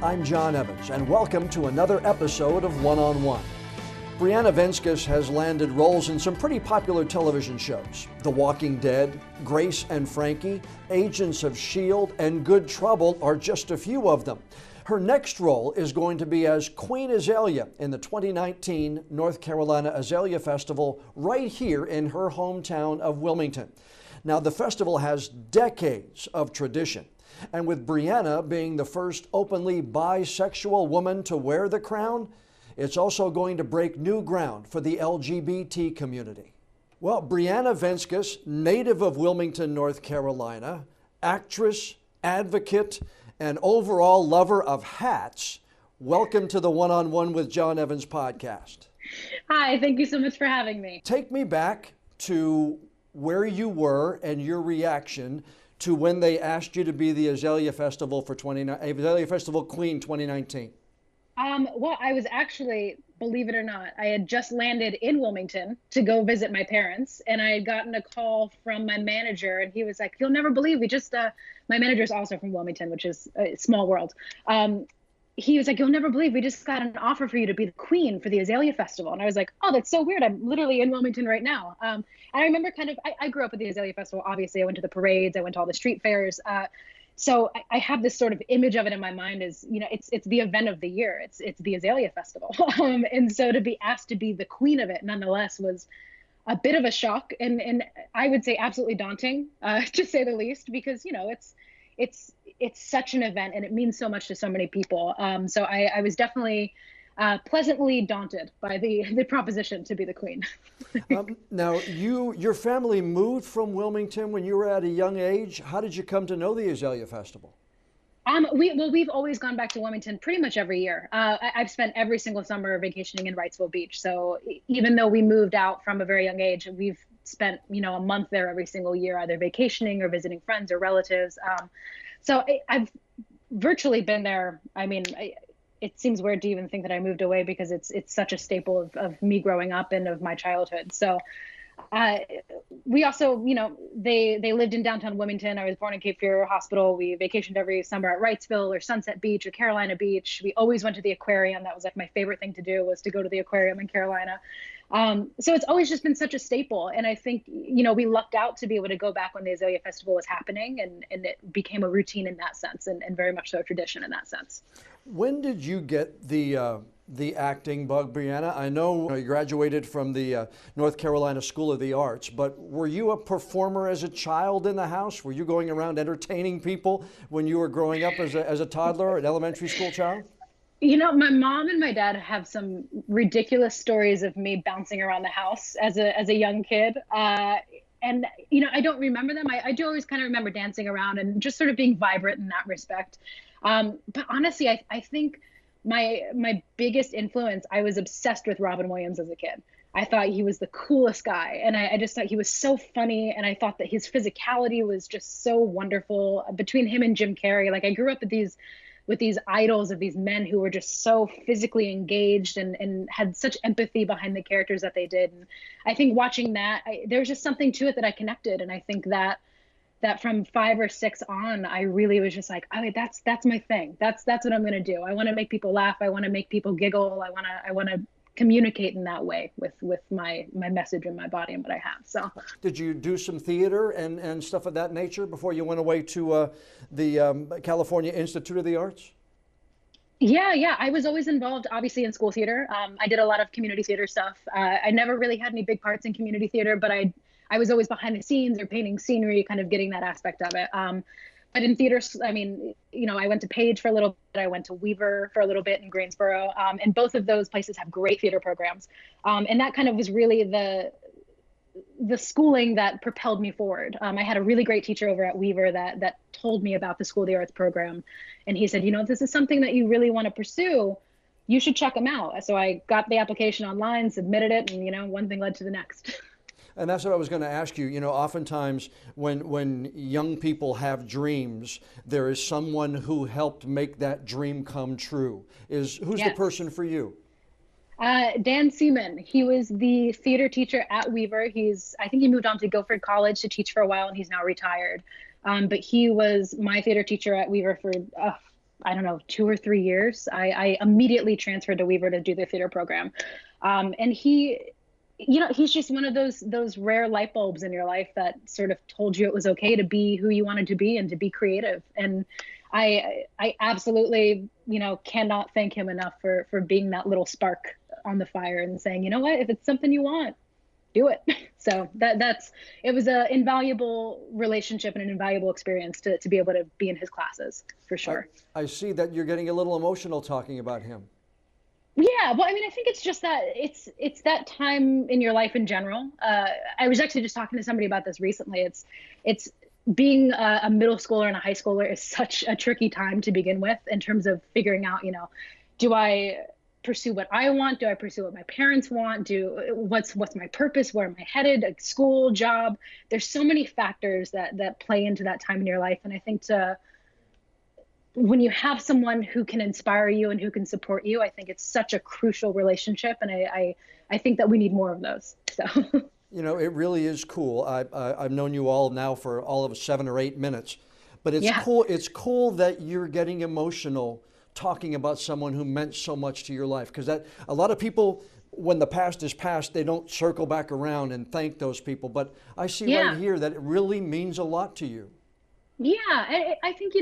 I'm John Evans, and welcome to another episode of One on One. Briana Venskus has landed roles in some pretty popular television shows. The Walking Dead, Grace and Frankie, Agents of S.H.I.E.L.D, and Good Trouble are just a few of them. Her next role is going to be as Queen Azalea in the 2019 North Carolina Azalea Festival right here in her hometown of Wilmington. Now, the festival has decades of tradition, and with Briana being the first openly bisexual woman to wear the crown, it's also going to break new ground for the LGBT community. Well, Briana Venskus, native of Wilmington, North Carolina, actress, advocate, and overall lover of hats, welcome to the One on One with John Evans podcast. Hi, thank you so much for having me. Take me back to where you were and your reaction to when they asked you to be the Azalea Festival for Azalea Festival Queen 2019. Well, I was actually, believe it or not, I had just landed in Wilmington to go visit my parents, and I had gotten a call from my manager, and he was like, "You'll never believe we just," my manager's also from Wilmington, which is a small world. He was like, "You'll never believe we just got an offer for you to be the queen for the Azalea Festival." And I was like, "Oh, that's so weird. I'm literally in Wilmington right now." And I remember I grew up at the Azalea Festival. Obviously, I went to the parades. I went to all the street fairs. So I have this sort of image of it in my mind as, you know, it's the event of the year. It's the Azalea Festival. And so to be asked to be the queen of it nonetheless was a bit of a shock, and I would say absolutely daunting, to say the least, because, you know, it's such an event and it means so much to so many people. So I was definitely pleasantly daunted by the proposition to be the queen. Now, your family moved from Wilmington when you were at a young age. How did you come to know the Azalea Festival? We've always gone back to Wilmington pretty much every year. I've spent every single summer vacationing in Wrightsville Beach. So even though we moved out from a very young age, we've spent, you know, a month there every single year, either vacationing or visiting friends or relatives. So I've virtually been there. I mean, it seems weird to even think that I moved away because it's such a staple of me growing up and of my childhood. So we also, you know, they lived in downtown Wilmington. I was born in Cape Fear Hospital. We vacationed every summer at Wrightsville or Sunset Beach or Carolina Beach. We always went to the aquarium. That was like my favorite thing to do, was to go to the aquarium in Carolina. So it's always just been such a staple. And I think, you know, we lucked out to be able to go back when the Azalea Festival was happening, and it became a routine in that sense, and very much so a tradition in that sense. When did you get the acting bug, Briana? I know you graduated from the North Carolina School of the Arts, but were you a performer as a child in the house? Were you going around entertaining people when you were growing up as a toddler or an elementary school child? You know, my mom and my dad have some ridiculous stories of me bouncing around the house as a young kid. And, you know, I don't remember them. I do always kind of remember dancing around and just sort of being vibrant in that respect. But honestly, I think my biggest influence, I was obsessed with Robin Williams as a kid. I thought he was the coolest guy, and I just thought he was so funny, and I thought that his physicality was just so wonderful. Between him and Jim Carrey, like, I grew up with these idols of these men who were just so physically engaged and had such empathy behind the characters that they did. And I think watching that, there was just something to it that I connected, and I think that from 5 or 6 on, I really was just like, oh, that's my thing. That's what I'm going to do. I want to make people laugh. I want to make people giggle. I want to communicate in that way with my message and my body and what I have. So, did you do some theater and stuff of that nature before you went away to the California Institute of the Arts? Yeah. I was always involved, obviously, in school theater. I did a lot of community theater stuff. I never really had any big parts in community theater, but I was always behind the scenes or painting scenery, kind of getting that aspect of it. But in theater, I mean, you know, I went to Page for a little bit. I went to Weaver for a little bit in Greensboro. And both of those places have great theater programs. And that kind of was really the schooling that propelled me forward. I had a really great teacher over at Weaver that told me about the School of the Arts program. And he said, you know, if this is something that you really want to pursue, you should check them out. So I got the application online, submitted it, and, you know, one thing led to the next. And that's what I was going to ask you. You know, oftentimes when young people have dreams, there is someone who helped make that dream come true. Who's Yes. the person for you? Dan Seaman. He was the theater teacher at Weaver. I think he moved on to Guilford College to teach for a while, and he's now retired. But he was my theater teacher at Weaver for I don't know, 2 or 3 years, I immediately transferred to Weaver to do the theater program. And he's just one of those rare light bulbs in your life that sort of told you it was okay to be who you wanted to be and to be creative. And I absolutely, cannot thank him enough for being that little spark on the fire and saying, you know what, if it's something you want, do it. So it was an invaluable relationship and an invaluable experience to be able to be in his classes, for sure. I see that you're getting a little emotional talking about him. Yeah, well, I mean, I think it's just that it's that time in your life in general. I was actually just talking to somebody about this recently. It's being a middle schooler and a high schooler is such a tricky time to begin with in terms of figuring out, do I pursue what I want? Do I pursue what my parents want? What's my purpose? Where am I headed? Like school, job. There's so many factors that play into that time in your life, and I think when you have someone who can inspire you and who can support you, I think it's such a crucial relationship, and I think that we need more of those. So. It really is cool. I've known you all now for all of 7 or 8 minutes, but it's cool. It's cool that you're getting emotional talking about someone who meant so much to your life, because that a lot of people, when the past is past, they don't circle back around and thank those people. But I see right here that it really means a lot to you. Yeah, I think,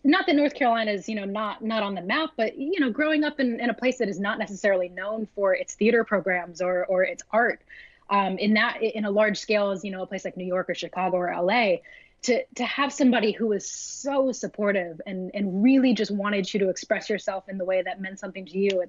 not that North Carolina is, not on the map, but, growing up in a place that is not necessarily known for its theater programs or its art, in a large scale as, a place like New York or Chicago or LA, to have somebody who was so supportive and really just wanted you to express yourself in the way that meant something to you.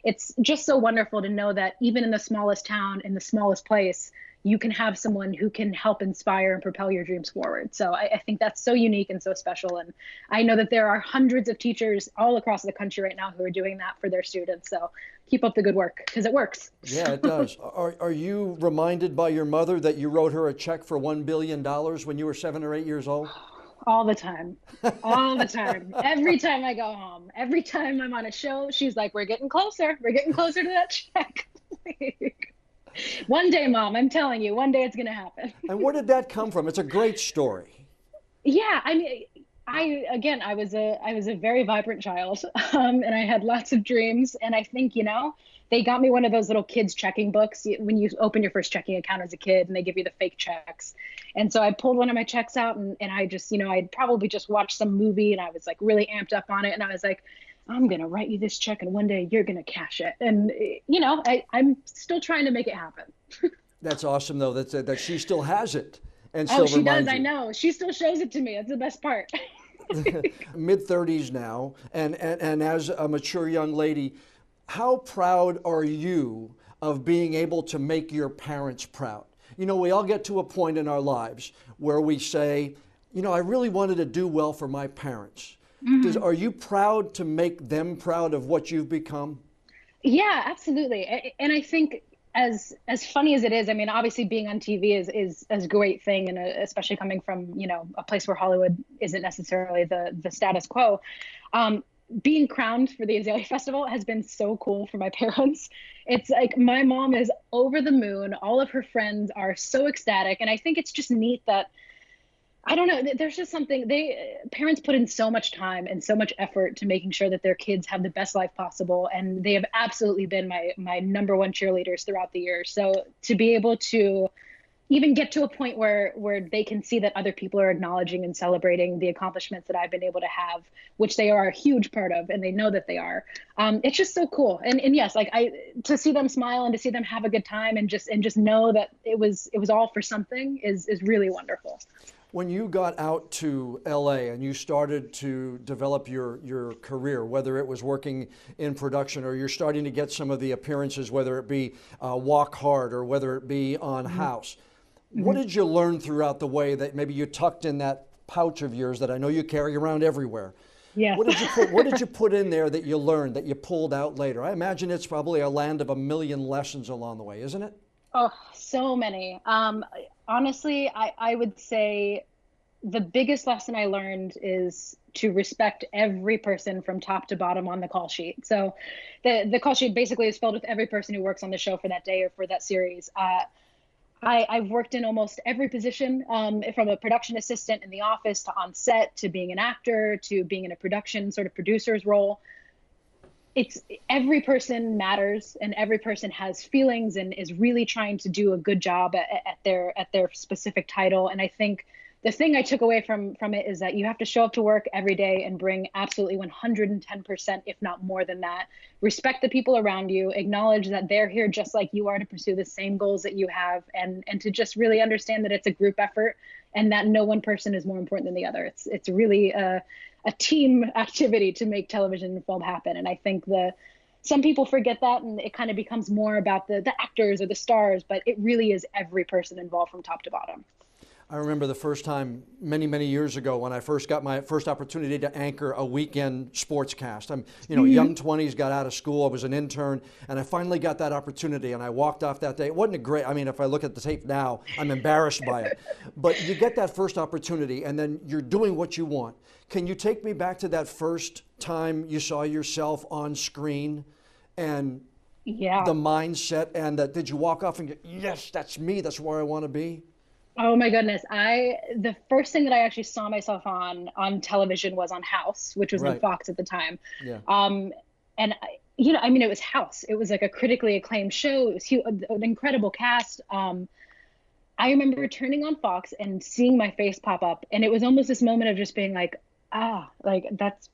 It's just so wonderful to know that even in the smallest town, in the smallest place, you can have someone who can help inspire and propel your dreams forward. So I think that's so unique and so special. And I know that there are hundreds of teachers all across the country right now who are doing that for their students. So keep up the good work, because it works. Yeah, it does. Are you reminded by your mother that you wrote her a check for $1 billion when you were 7 or 8 years old? All the time. All the time. Every time I go home, every time I'm on a show, she's like, we're getting closer. We're getting closer to that check. One day, Mom, I'm telling you, one day it's going to happen. And where did that come from? It's a great story. Yeah, I mean, I was a very vibrant child, and I had lots of dreams. And I think, they got me one of those little kids checking books when you open your first checking account as a kid, and they give you the fake checks. And so I pulled one of my checks out, and I just, I'd probably just watched some movie, and I was like really amped up on it. And I was like, I'm going to write you this check and one day you're going to cash it. And, I'm still trying to make it happen. That's awesome, though, that she still has it. And oh, she does. I know. She still shows it to me. That's the best part. Mid-30s now. And as a mature young lady, how proud are you of being able to make your parents proud? We all get to a point in our lives where we say, I really wanted to do well for my parents. Mm-hmm. Are you proud to make them proud of what you've become? Yeah, absolutely. And I think as funny as it is, I mean, obviously being on TV is a great thing, and especially coming from, a place where Hollywood isn't necessarily the status quo. Being crowned for the Azalea Festival has been so cool for my parents. It's like my mom is over the moon. All of her friends are so ecstatic. And I think it's just neat that, I don't know, there's just something, parents put in so much time and so much effort to making sure that their kids have the best life possible. And they have absolutely been my number one cheerleaders throughout the years. So to be able to even get to a point where they can see that other people are acknowledging and celebrating the accomplishments that I've been able to have, which they are a huge part of, and they know that they are. It's just so cool. And yes, like to see them smile and to see them have a good time and just know that it was all for something is really wonderful. When you got out to LA and you started to develop your career, whether it was working in production or you're starting to get some of the appearances, whether it be Walk Hard or whether it be on House, what did you learn throughout the way that maybe you tucked in that pouch of yours that I know you carry around everywhere? Yeah. What did you put in there that you learned, that you pulled out later? I imagine it's probably a land of a million lessons along the way, isn't it? Oh, so many. Honestly, I would say the biggest lesson I learned is to respect every person from top to bottom on the call sheet. So the call sheet basically is filled with every person who works on the show for that day or for that series. I've worked in almost every position, from a production assistant in the office to on set to being an actor to being in a production sort of producer's role. It's every person matters and every person has feelings and is really trying to do a good job at their specific title. And I think the thing I took away from it is that you have to show up to work every day and bring absolutely 110%, if not more than that. Respect the people around you, acknowledge that they're here just like you are to pursue the same goals that you have, and to just really understand that it's a group effort and that no one person is more important than the other. It's really a team activity to make television and film happen. And I think some people forget that, and it kind of becomes more about the actors or the stars, but it really is every person involved from top to bottom. I remember the first time many, many years ago when I first got my first opportunity to anchor a weekend sportscast. I'm, young 20s, got out of school. I was an intern, and I finally got that opportunity, and I walked off that day. It wasn't a great, if I look at the tape now, I'm embarrassed by it. But you get that first opportunity, and then you're doing what you want. Can you take me back to that first time you saw yourself on screen and the mindset, and did you walk off and go, yes, that's me, that's where I want to be? Oh my goodness. The first thing that I actually saw myself on television was on House, which was on Fox at the time. Yeah. And it was House. It was like a critically acclaimed show. It was an incredible cast. I remember turning on Fox and seeing my face pop up, and it was almost this moment of just being like, that's,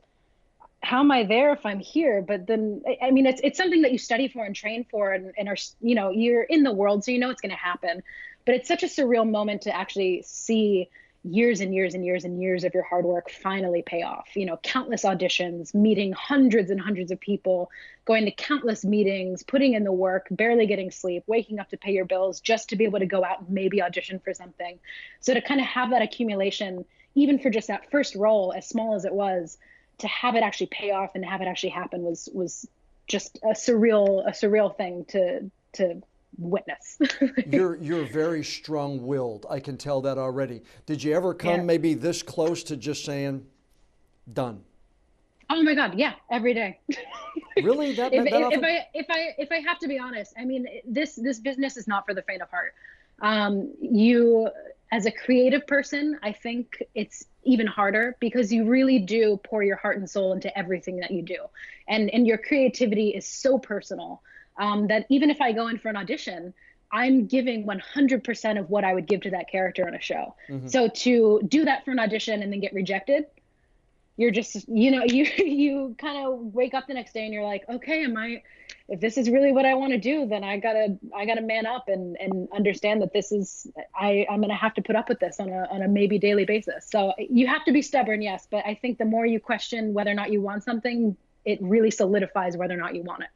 how am I there if I'm here? But then, it's something that you study for and train for, and are, you're in the world, so it's going to happen. But it's such a surreal moment to actually see years and years and years and years of your hard work finally pay off. Countless auditions, meeting hundreds and hundreds of people, going to countless meetings, putting in the work, barely getting sleep, waking up to pay your bills just to be able to go out and maybe audition for something. So to kind of have that accumulation, even for just that first role, as small as it was, to have it actually pay off and have it actually happen was just a surreal thing to witness. You're very strong-willed. I can tell that already. Did you ever come maybe this close to just saying, done? Oh my God, yeah, every day. Really? If I have to be honest, this business is not for the faint of heart. You, as a creative person, I think it's even harder because you really do pour your heart and soul into everything that you do, and your creativity is so personal. That even if I go in for an audition, I'm giving 100% of what I would give to that character in a show. Mm-hmm. So to do that for an audition and then get rejected, you're just, you kind of wake up the next day and you're like, okay, if this is really what I want to do, then I gotta man up and understand that I'm gonna have to put up with this on a maybe daily basis. So you have to be stubborn, yes, but I think the more you question whether or not you want something, it really solidifies whether or not you want it.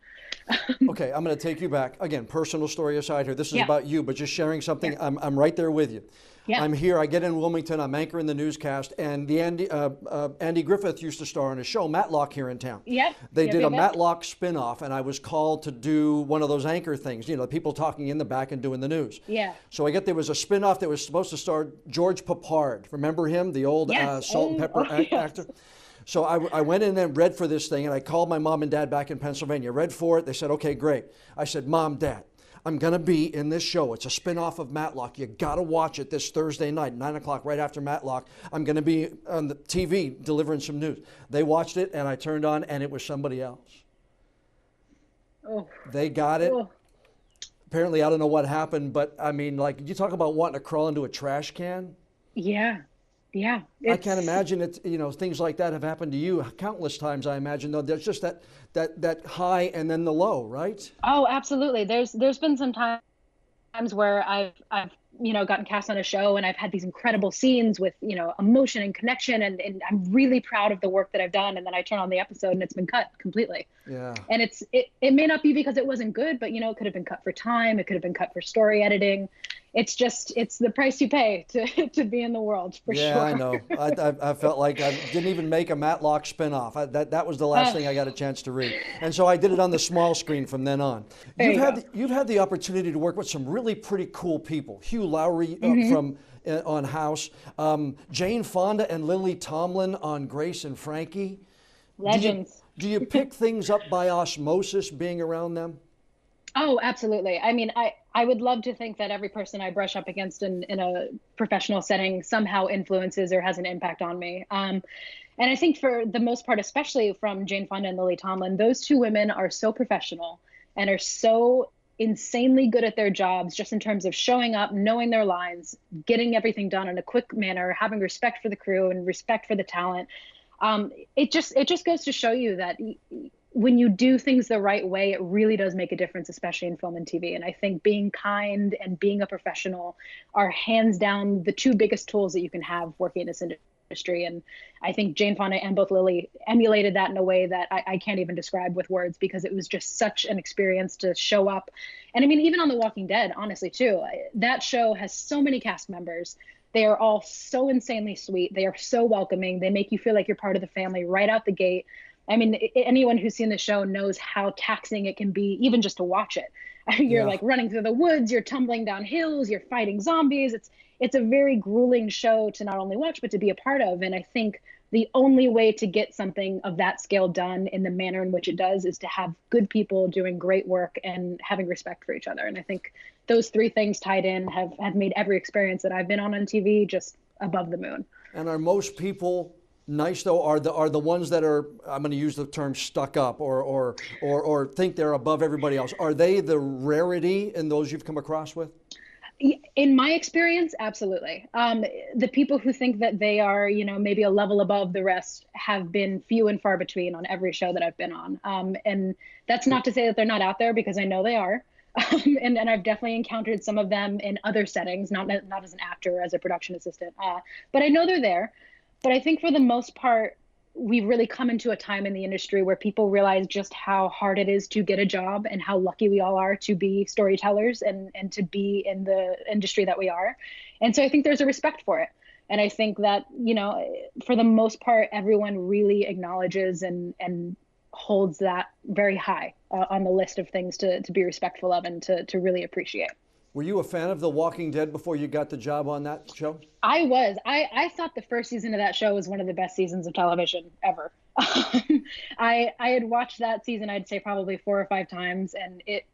Okay, I'm going to take you back. Again, personal story aside here. This is about you, but just sharing something. Yeah. I'm right there with you. Yeah. I'm here. I get in Wilmington. I'm anchoring the newscast, and the Andy Griffith used to star on a show, Matlock, here in town. Yeah. They did a Matlock spinoff, and I was called to do one of those anchor things. People talking in the back and doing the news. Yeah. So there was a spinoff that was supposed to star George Papard. Remember him, the old salt and pepper actor? So I went in and read for this thing, and I called my mom and dad back in Pennsylvania, read for it. They said, okay, great. I said, Mom, Dad, I'm going to be in this show. It's a spinoff of Matlock. You got to watch it this Thursday night, 9 o'clock, right after Matlock. I'm going to be on the TV delivering some news. They watched it, and I turned on, and it was somebody else. Oh. They got it. Oh. Apparently, I don't know what happened, but you talk about wanting to crawl into a trash can. Yeah. Yeah. I can't imagine it. Things like that have happened to you countless times, I imagine, though. There's just that high and then the low, right? Oh, absolutely. There's been some times where I've gotten cast on a show and I've had these incredible scenes with, emotion and connection, and I'm really proud of the work that I've done. And then I turn on the episode and it's been cut completely. Yeah. And it may not be because it wasn't good, but it could have been cut for time. It could have been cut for story editing. It's the price you pay to be in the world, for sure. Yeah, I know. I felt like I didn't even make a Matlock spinoff. That was the last thing I got a chance to read. And so I did it on the small screen from then on. You've had the opportunity to work with some really pretty cool people. Hugh Lowry from on House, Jane Fonda and Lily Tomlin on Grace and Frankie. Legends. Do you pick things up by osmosis being around them? Oh, absolutely. I would love to think that every person I brush up against in a professional setting somehow influences or has an impact on me. And I think for the most part, especially from Jane Fonda and Lily Tomlin, those two women are so professional and are so insanely good at their jobs, just in terms of showing up, knowing their lines, getting everything done in a quick manner, having respect for the crew and respect for the talent. It just goes to show you that when you do things the right way, it really does make a difference, especially in film and TV. And I think being kind and being a professional are hands down the two biggest tools that you can have working in this industry. And I think Jane Fonda and both Lily emulated that in a way that I can't even describe with words, because it was just such an experience to show up. And I mean, even on The Walking Dead, honestly, too, that show has so many cast members. They are all so insanely sweet. They are so welcoming. They make you feel like you're part of the family right out the gate. I mean, anyone who's seen the show knows how taxing it can be, even just to watch it. You're like running through the woods, you're tumbling down hills, you're fighting zombies. It's a very grueling show to not only watch, but to be a part of. And I think the only way to get something of that scale done in the manner in which it does is to have good people doing great work and having respect for each other. And I think those three things tied in have made every experience that I've been on TV just above the moon. And are most people nice, though? Are the ones that are, I'm going to use the term, stuck up or think they're above everybody else? Are they the rarity in those you've come across with? In my experience, absolutely. The people who think that they are, maybe a level above the rest have been few and far between on every show that I've been on. And that's not to say that they're not out there, because I know they are. And I've definitely encountered some of them in other settings, not as an actor, as a production assistant. But I know they're there. But I think for the most part, we've really come into a time in the industry where people realize just how hard it is to get a job and how lucky we all are to be storytellers and to be in the industry that we are. And so I think there's a respect for it. And I think that, for the most part, everyone really acknowledges and holds that very high on the list of things to be respectful of and to really appreciate. Were you a fan of The Walking Dead before you got the job on that show? I was. I thought the first season of that show was one of the best seasons of television ever. I had watched that season, I'd say probably 4 or 5 times, and it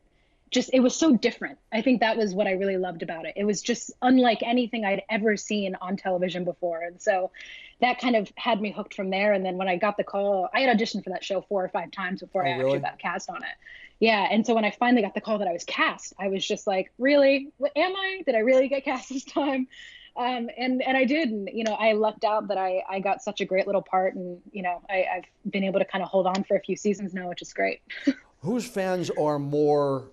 was so different. I think that was what I really loved about it. It was just unlike anything I'd ever seen on television before. And so that kind of had me hooked from there. And then when I got the call, I had auditioned for that show 4 or 5 times before I actually got cast on it. Yeah. And so when I finally got the call that I was cast, I was just like, really? What am I? Did I really get cast this time? And I did. And, I lucked out that I got such a great little part. And, I've been able to kind of hold on for a few seasons now, which is great. Whose fans are more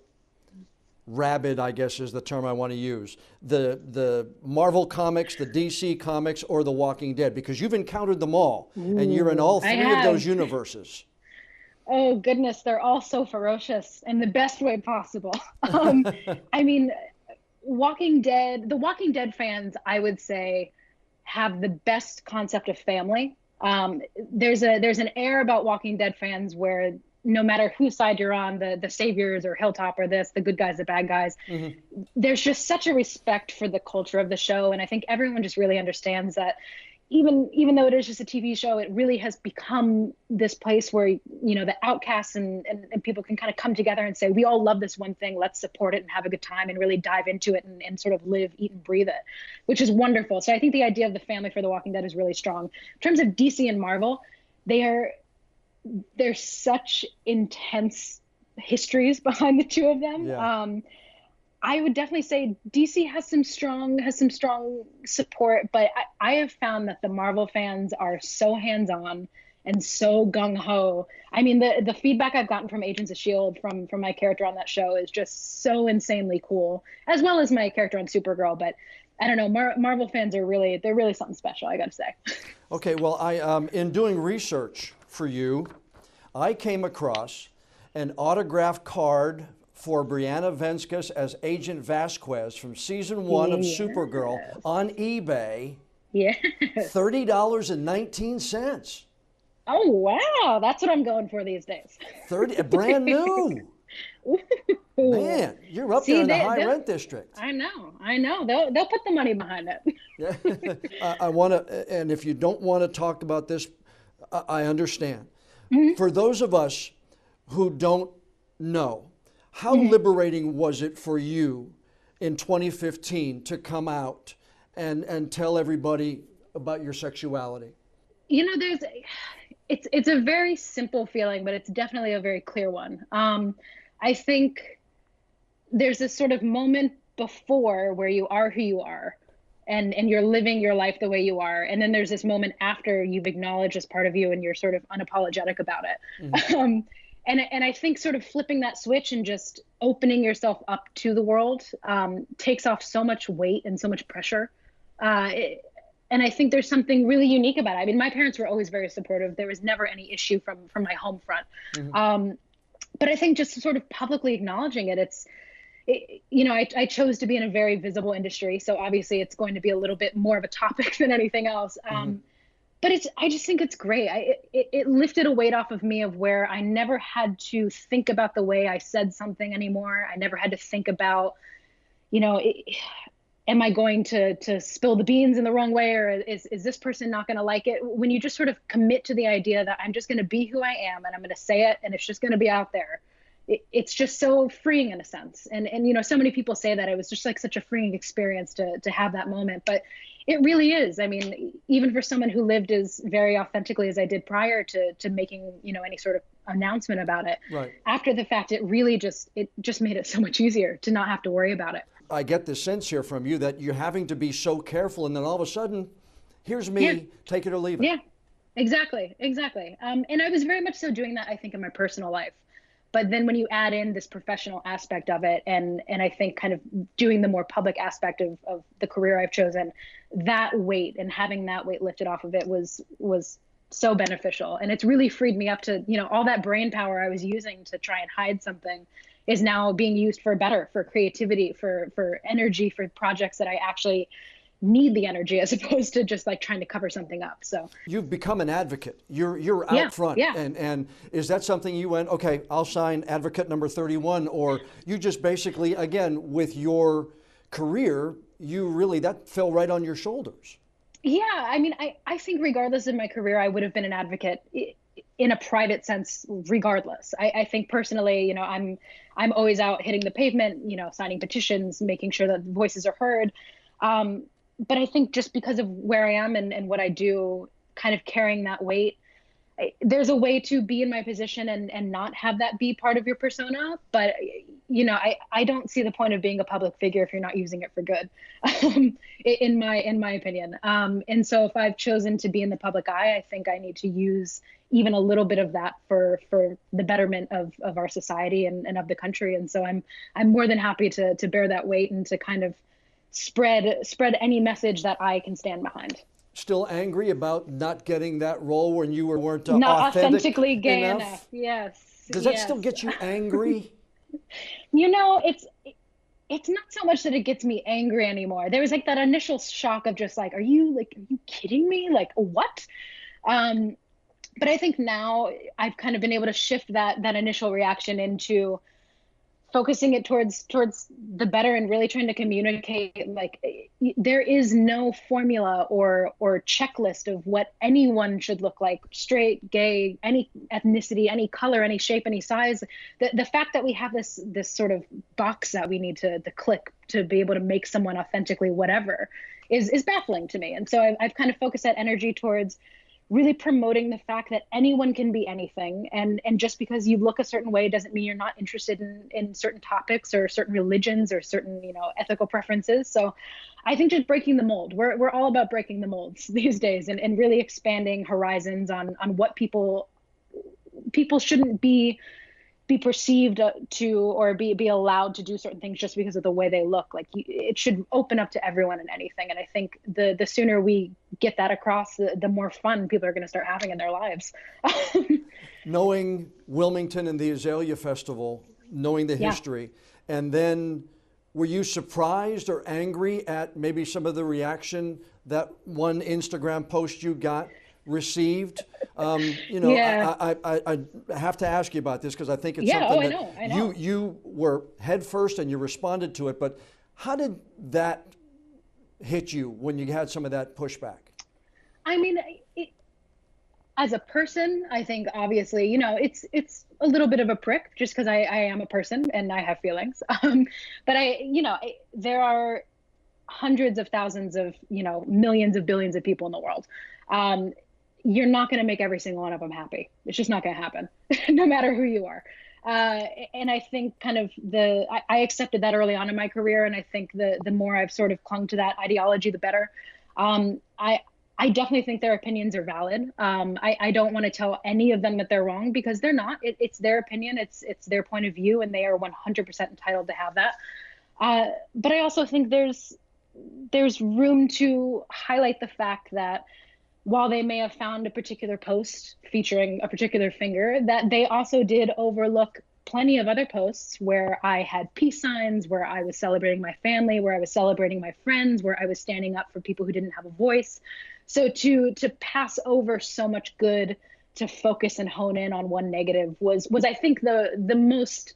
rabid, I guess is the term I want to use? The Marvel comics, the DC comics, or The Walking Dead? Because you've encountered them all, and you're in all 3 of those universes. Oh, goodness. They're all so ferocious in the best way possible. I mean, the Walking Dead fans, I would say, have the best concept of family. There's an air about Walking Dead fans where no matter whose side you're on, the saviors or Hilltop or the good guys, the bad guys, there's just such a respect for the culture of the show. And I think everyone just really understands that even though it is just a TV show, it really has become this place where, the outcasts and people can kind of come together and say, we all love this one thing, let's support it and have a good time and really dive into it and sort of live, eat and breathe it, which is wonderful. So I think the idea of the family for The Walking Dead is really strong. In terms of DC and Marvel, they're such intense histories behind the two of them. Yeah. I would definitely say DC has some strong support, but I have found that the Marvel fans are so hands-on and so gung-ho. I mean, the feedback I've gotten from Agents of S.H.I.E.L.D. from my character on that show is just so insanely cool, as well as my character on Supergirl. But I don't know, Marvel fans they're really something special, I gotta say. Okay, well, I in doing research for you, I came across an autographed card for Briana Venskus as Agent Vasquez from season 1 of Supergirl on eBay. Yeah. $30.19. Oh, wow. That's what I'm going for these days. Brand new. Man, you're up there in the high rent district. I know. They'll put the money behind it. Yeah. I want to, and if you don't want to talk about this, I understand. Mm-hmm. For those of us who don't know, how liberating was it for you in 2015 to come out and tell everybody about your sexuality? You know, it's a very simple feeling, but it's definitely a very clear one. I think there's this sort of moment before where you are who you are, and you're living your life the way you are. And then there's this moment after you've acknowledged as part of you and you're sort of unapologetic about it. Mm-hmm. And I think sort of flipping that switch and just opening yourself up to the world takes off so much weight and so much pressure. And I think there's something really unique about it. I mean, my parents were always very supportive. There was never any issue from my home front. Mm-hmm. But I think just sort of publicly acknowledging it, you know, I chose to be in a very visible industry. So obviously it's going to be a little bit more of a topic than anything else. Mm-hmm. But I just think it's great. It lifted a weight off of me of where I never had to think about the way I said something anymore. I never had to think about, you know, am I going to spill the beans in the wrong way, or is this person not going to like it? When you just sort of commit to the idea that I'm just going to be who I am and I'm going to say it and it's just going to be out there, it's just so freeing in a sense. And you know, so many people say that it was just like such a freeing experience to have that moment, but it really is. I mean, even for someone who lived as very authentically as I did prior to making, you know, any sort of announcement about it, right, after the fact, it just made it so much easier to not have to worry about it. I get the sense here from you that you're having to be so careful, and then all of a sudden, here's me, take it or leave it. Yeah, exactly. And I was very much so doing that, I think, in my personal life. But then when you add in this professional aspect of it, and I think kind of doing the more public aspect of the career I've chosen, that weight and having that weight lifted off of it was so beneficial. And it's really freed me up to, you know, all that brain power I was using to try and hide something is now being used for creativity, for energy, for projects that I actually need the energy, as opposed to just like trying to cover something up. So you've become an advocate. You're out front. Yeah. And is that something you went, okay, I'll sign advocate number 31, or you just basically, again, with your career, that fell right on your shoulders? Yeah, I mean, I think regardless of my career, I would have been an advocate in a private sense, regardless. I think personally, you know, I'm always out hitting the pavement, you know, signing petitions, making sure that voices are heard. But I think just because of where I am and what I do, kind of carrying that weight, there's a way to be in my position and not have that be part of your persona. But, you know, I don't see the point of being a public figure if you're not using it for good, in my opinion. And so if I've chosen to be in the public eye, I think I need to use even a little bit of that for the betterment of our society and of the country. And so I'm more than happy to bear that weight and to kind of spread any message that I can stand behind. Still angry about not getting that role when you weren't not authentically gay enough? Yes. Does that still get you angry? You know, it's not so much that it gets me angry anymore. There was like that initial shock of just like, are you kidding me? Like, what? But I think now I've kind of been able to shift that initial reaction into focusing it towards the better and really trying to communicate, like, there is no formula or checklist of what anyone should look like, straight, gay, any ethnicity, any color, any shape, any size. The fact that we have this sort of box that we need to click to be able to make someone authentically whatever is baffling to me. And so I've kind of focused that energy towards really promoting the fact that anyone can be anything. And just because you look a certain way doesn't mean you're not interested in certain topics or certain religions or certain, you know, ethical preferences. So I think just breaking the mold, we're all about breaking the molds these days and really expanding horizons on what people shouldn't be perceived to or be allowed to do certain things just because of the way they look. Like, it should open up to everyone and anything. And I think the sooner we get that across, the more fun people are going to start having in their lives. Knowing Wilmington and the Azalea Festival, knowing the history, and then were you surprised or angry at maybe some of the reaction that one Instagram post you got received? You know, I have to ask you about this because I think it's something I know. You were head first and you responded to it, but how did that hit you when you had some of that pushback? I mean, As a person, I think obviously, it's a little bit of a prick just because I am a person and I have feelings. But there are hundreds of thousands of, millions of billions of people in the world. You're not going to make every single one of them happy. It's just not going to happen, no matter who you are. And I think kind of I accepted that early on in my career. And I think the more I've sort of clung to that ideology, the better. I definitely think their opinions are valid. I don't want to tell any of them that they're wrong, because they're not. It's their opinion. It's their point of view, and they are 100% entitled to have that. But I also think there's room to highlight the fact that while they may have found a particular post featuring a particular finger, that they also did overlook plenty of other posts where I had peace signs, where I was celebrating my family, where I was celebrating my friends, where I was standing up for people who didn't have a voice. So to pass over so much good to focus and hone in on one negative was I think the most,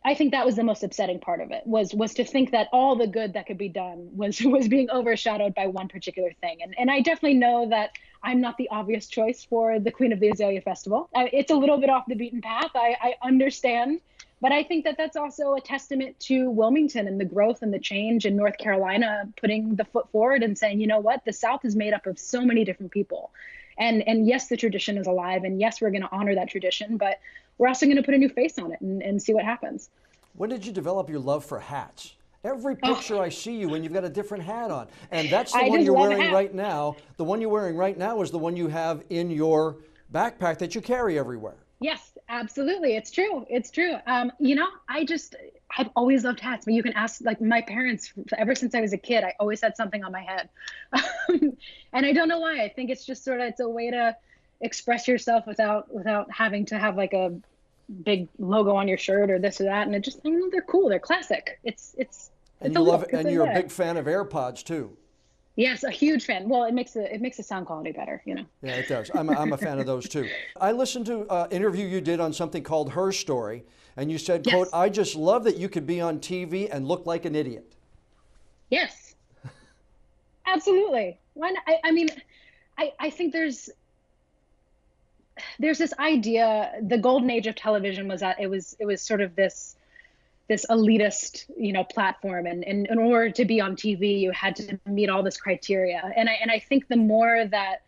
I think that was the most upsetting part of it, was to think that all the good that could be done was being overshadowed by one particular thing. And I definitely know that I'm not the obvious choice for the Queen of the Azalea Festival. It's a little bit off the beaten path. I understand. But I think that that's also a testament to Wilmington and the growth and the change in North Carolina, putting the foot forward and saying, you know what, the South is made up of so many different people. And yes, the tradition is alive. And yes, we're going to honor that tradition. But we're also going to put a new face on it and see what happens. When did you develop your love for hats? Every picture I see you in, you've got a different hat on. And that's the one you're wearing right now. The one you're wearing right now is the one you have in your backpack that you carry everywhere. Yes, absolutely. It's true. It's true. I've always loved hats. But you can ask, like, my parents, ever since I was a kid, I always had something on my head. And I don't know why. I think it's just it's a way to express yourself without having to have like a big logo on your shirt or this or that. And they're cool. They're classic. And you love it, and you're a big fan of AirPods too. Yes, a huge fan. Well, it makes the sound quality better, Yeah, it does. I'm a fan of those too. I listened to an interview you did on something called Her Story, and you said, yes, quote, "I just love that you could be on TV and look like an idiot." Yes, absolutely. I think there's this idea. The golden age of television was that it was sort of this elitist, platform. And in order to be on TV, you had to meet all this criteria. And I think the more that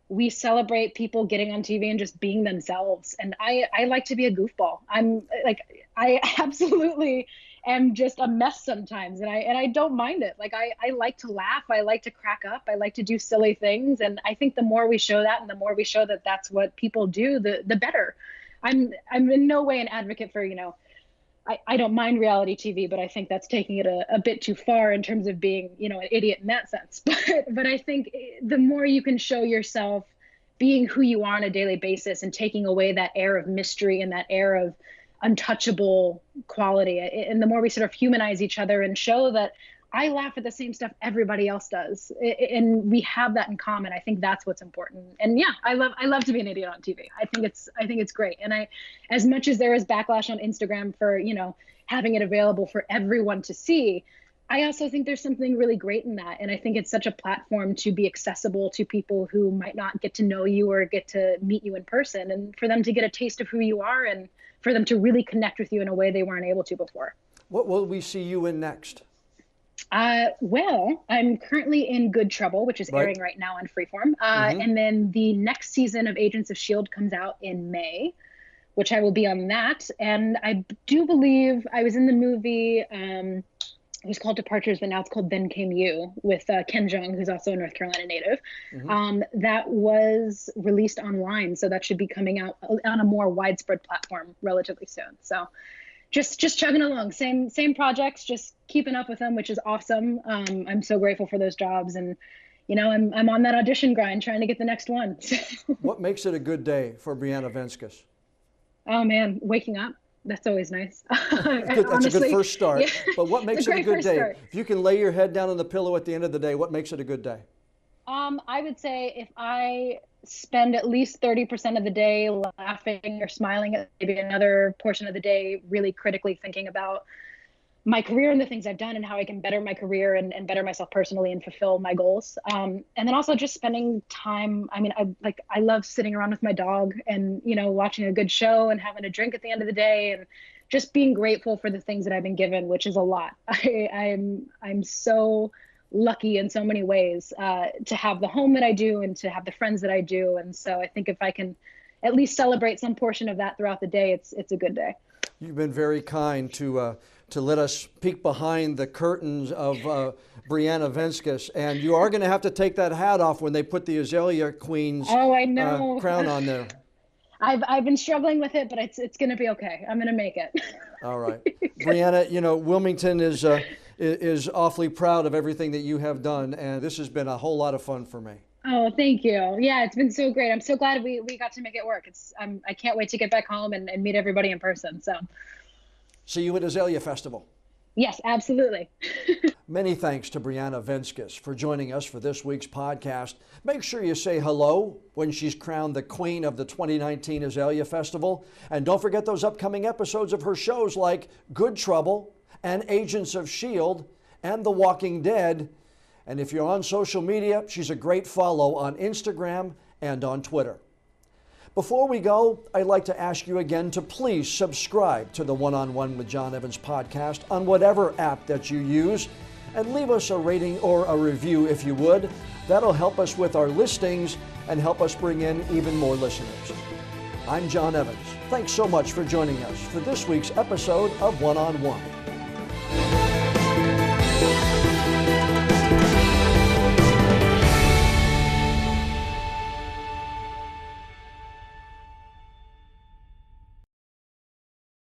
we celebrate people getting on TV and just being themselves, and I like to be a goofball. I absolutely am just a mess sometimes. And I don't mind it. Like, I like to laugh. I like to crack up. I like to do silly things. And I think the more we show that, and the more we show that that's what people do, the better. I'm in no way an advocate for, I don't mind reality TV, but I think that's taking it a bit too far in terms of being, an idiot in that sense. But I think the more you can show yourself being who you are on a daily basis and taking away that air of mystery and that air of untouchable quality, and the more we sort of humanize each other and show that I laugh at the same stuff everybody else does, and we have that in common, I think that's what's important. And yeah, I love to be an idiot on TV. I think it's great. And as much as there is backlash on Instagram for, having it available for everyone to see, I also think there's something really great in that. And I think it's such a platform to be accessible to people who might not get to know you or get to meet you in person, and for them to get a taste of who you are and for them to really connect with you in a way they weren't able to before. What will we see you in next? Well, I'm currently in Good Trouble, which is airing right now on Freeform. And then the next season of Agents of S.H.I.E.L.D. comes out in May, which I will be on that. And I do believe I was in the movie, it was called Departures, but now it's called Then Came You, with Ken Jeong, who's also a North Carolina native. That was released online, so that should be coming out on a more widespread platform relatively soon. So just chugging along, same projects, just keeping up with them, which is awesome. I'm so grateful for those jobs, and I'm on that audition grind trying to get the next one. What makes it a good day for Briana Venskus? Oh man, waking up. That's always nice. That's a good first start. Yeah, but what makes it a good day? Start. If you can lay your head down on the pillow at the end of the day, what makes it a good day? I would say if I spend at least 30% of the day laughing or smiling, maybe another portion of the day really critically thinking about my career and the things I've done and how I can better my career and better myself personally and fulfill my goals. And then also just spending time. I mean, I love sitting around with my dog and, watching a good show and having a drink at the end of the day and just being grateful for the things that I've been given, which is a lot. I'm so lucky in so many ways to have the home that I do and to have the friends that I do. And so I think if I can at least celebrate some portion of that throughout the day, it's a good day. You've been very kind to let us peek behind the curtains of Briana Venskus, and you are going to have to take that hat off when they put the Azalea Queen's I know. Crown on there. I've been struggling with it, but it's going to be okay. I'm going to make it. All right, Briana. Wilmington is awfully proud of everything that you have done, and this has been a whole lot of fun for me. Oh, thank you. Yeah, it's been so great. I'm so glad we got to make it work. I can't wait to get back home and meet everybody in person. So, see you at Azalea Festival. Yes, absolutely. Many thanks to Briana Venskus for joining us for this week's podcast. Make sure you say hello when she's crowned the Queen of the 2019 Azalea Festival. And don't forget those upcoming episodes of her shows like Good Trouble and Agents of S.H.I.E.L.D. and The Walking Dead. And if you're on social media, she's a great follow on Instagram and on Twitter. Before we go, I'd like to ask you again to please subscribe to the One-on-One with John Evans podcast on whatever app that you use, and leave us a rating or a review if you would. That'll help us with our listings and help us bring in even more listeners. I'm John Evans. Thanks so much for joining us for this week's episode of One-on-One.